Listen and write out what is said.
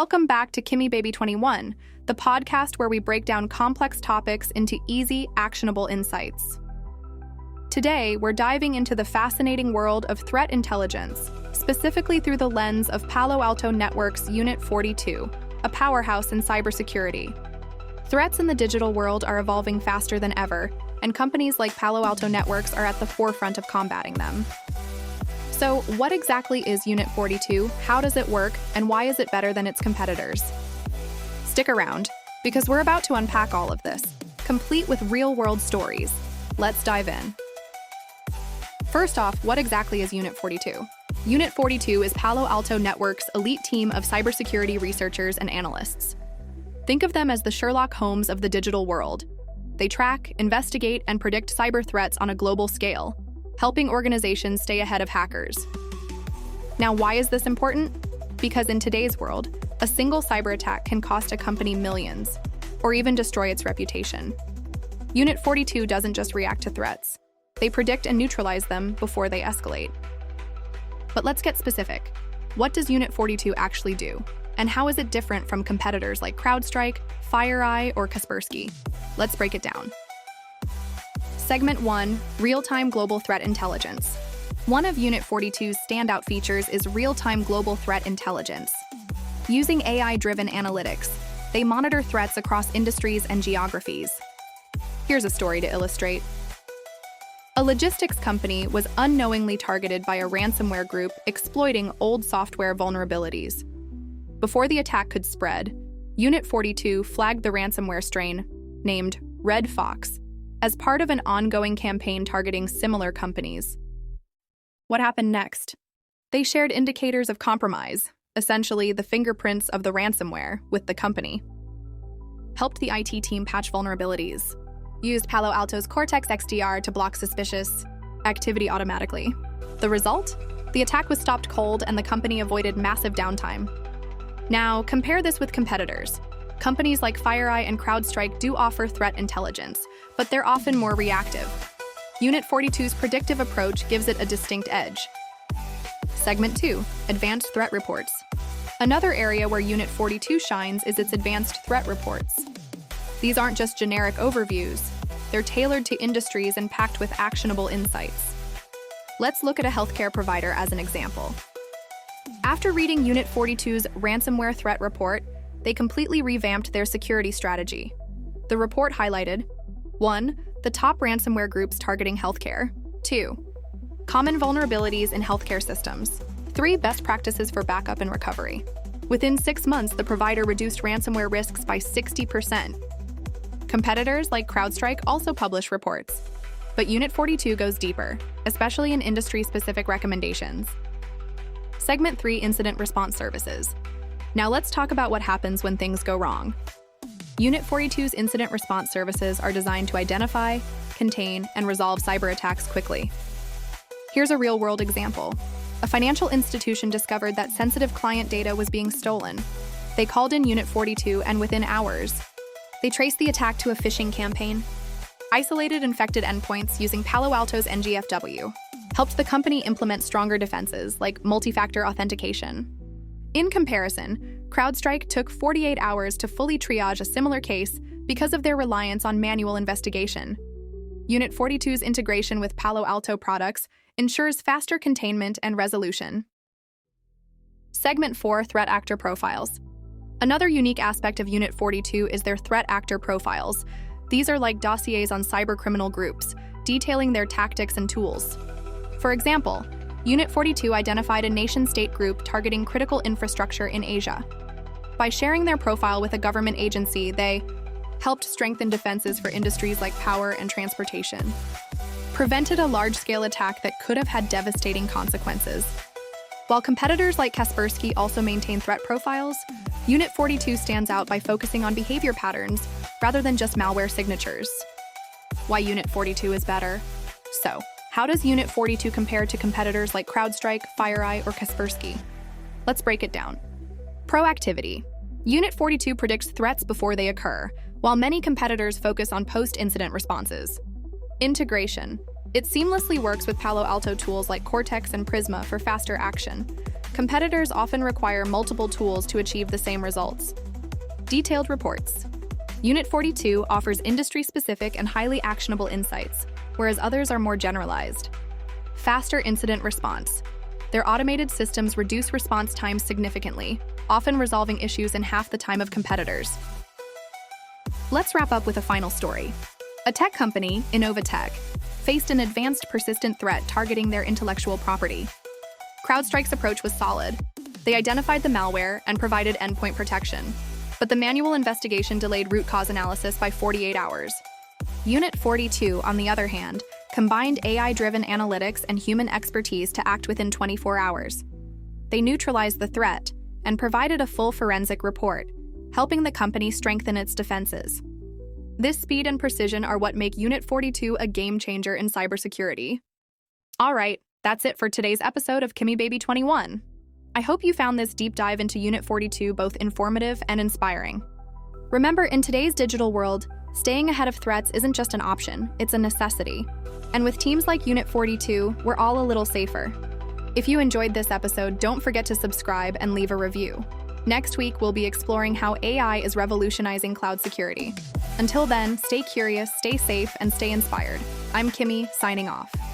Welcome back to Kimmy Baby 21, the podcast where we break down complex topics into easy, actionable insights. Today, we're diving into the fascinating world of threat intelligence, specifically through the lens of Palo Alto Networks Unit 42, a powerhouse in cybersecurity. Threats in the digital world are evolving faster than ever, and companies like Palo Alto Networks are at the forefront of combating them. So, what exactly is Unit 42, how does it work, and why is it better than its competitors? Stick around, because we're about to unpack all of this, complete with real-world stories. Let's dive in. First off, what exactly is Unit 42? Unit 42 is Palo Alto Networks' elite team of cybersecurity researchers and analysts. Think of them as the Sherlock Holmes of the digital world. They track, investigate, and predict cyber threats on a global scale, helping organizations stay ahead of hackers. Now, why is this important? Because in today's world, a single cyber attack can cost a company millions, or even destroy its reputation. Unit 42 doesn't just react to threats. They predict and neutralize them before they escalate. But let's get specific. What does Unit 42 actually do? And how is it different from competitors like CrowdStrike, FireEye, or Kaspersky? Let's break it down. Segment 1, Real-Time Global Threat Intelligence. One of Unit 42's standout features is real-time global threat intelligence. Using AI-driven analytics, they monitor threats across industries and geographies. Here's a story to illustrate. A logistics company was unknowingly targeted by a ransomware group exploiting old software vulnerabilities. Before the attack could spread, Unit 42 flagged the ransomware strain, named Red Fox, as part of an ongoing campaign targeting similar companies. What happened next? They shared indicators of compromise, essentially the fingerprints of the ransomware, with the company. Helped the IT team patch vulnerabilities. Used Palo Alto's Cortex XDR to block suspicious activity automatically. The result? The attack was stopped cold and the company avoided massive downtime. Now, compare this with competitors. Companies like FireEye and CrowdStrike do offer threat intelligence, but they're often more reactive. Unit 42's predictive approach gives it a distinct edge. Segment 2, Advanced Threat Reports. Another area where Unit 42 shines is its advanced threat reports. These aren't just generic overviews, they're tailored to industries and packed with actionable insights. Let's look at a healthcare provider as an example. After reading Unit 42's ransomware threat report, they completely revamped their security strategy. The report highlighted 1. The top ransomware groups targeting healthcare. 2. Common vulnerabilities in healthcare systems. 3. Best practices for backup and recovery. Within 6 months, the provider reduced ransomware risks by 60%. Competitors like CrowdStrike also publish reports. But Unit 42 goes deeper, especially in industry-specific recommendations. Segment 3, Incident Response Services. Now let's talk about what happens when things go wrong. Unit 42's incident response services are designed to identify, contain, and resolve cyber attacks quickly. Here's a real-world example. A financial institution discovered that sensitive client data was being stolen. They called in Unit 42, and within hours, they traced the attack to a phishing campaign, isolated infected endpoints using Palo Alto's NGFW, helped the company implement stronger defenses like multi-factor authentication. In comparison, CrowdStrike took 48 hours to fully triage a similar case because of their reliance on manual investigation. Unit 42's integration with Palo Alto products ensures faster containment and resolution. Segment 4, Threat Actor Profiles. Another unique aspect of Unit 42 is their threat actor profiles. These are like dossiers on cybercriminal groups, detailing their tactics and tools. For example, Unit 42 identified a nation-state group targeting critical infrastructure in Asia. By sharing their profile with a government agency, they helped strengthen defenses for industries like power and transportation, prevented a large-scale attack that could have had devastating consequences. While competitors like Kaspersky also maintain threat profiles, Unit 42 stands out by focusing on behavior patterns rather than just malware signatures. Why Unit 42 is better? So, how does Unit 42 compare to competitors like CrowdStrike, FireEye, or Kaspersky? Let's break it down. Proactivity. Unit 42 predicts threats before they occur, while many competitors focus on post-incident responses. Integration. It seamlessly works with Palo Alto tools like Cortex and Prisma for faster action. competitors often require multiple tools to achieve the same results. Detailed reports. Unit 42 offers industry-specific and highly actionable insights, whereas others are more generalized. Faster incident response. Their automated systems reduce response times significantly, often resolving issues in half the time of competitors. Let's wrap up with a final story. A tech company, Innovatech, faced an advanced persistent threat targeting their intellectual property. CrowdStrike's approach was solid. They identified the malware and provided endpoint protection, but the manual investigation delayed root cause analysis by 48 hours. Unit 42, on the other hand, combined AI-driven analytics and human expertise to act within 24 hours. They neutralized the threat and provided a full forensic report, helping the company strengthen its defenses. This speed and precision are what make Unit 42 a game-changer in cybersecurity. All right, that's it for today's episode of Kimmy Baby 21. I hope you found this deep dive into Unit 42 both informative and inspiring. Remember, in today's digital world, staying ahead of threats isn't just an option, it's a necessity. And with teams like Unit 42, we're all a little safer. If you enjoyed this episode, don't forget to subscribe and leave a review. Next week, we'll be exploring how AI is revolutionizing cloud security. Until then, stay curious, stay safe, and stay inspired. I'm Kimmy, signing off.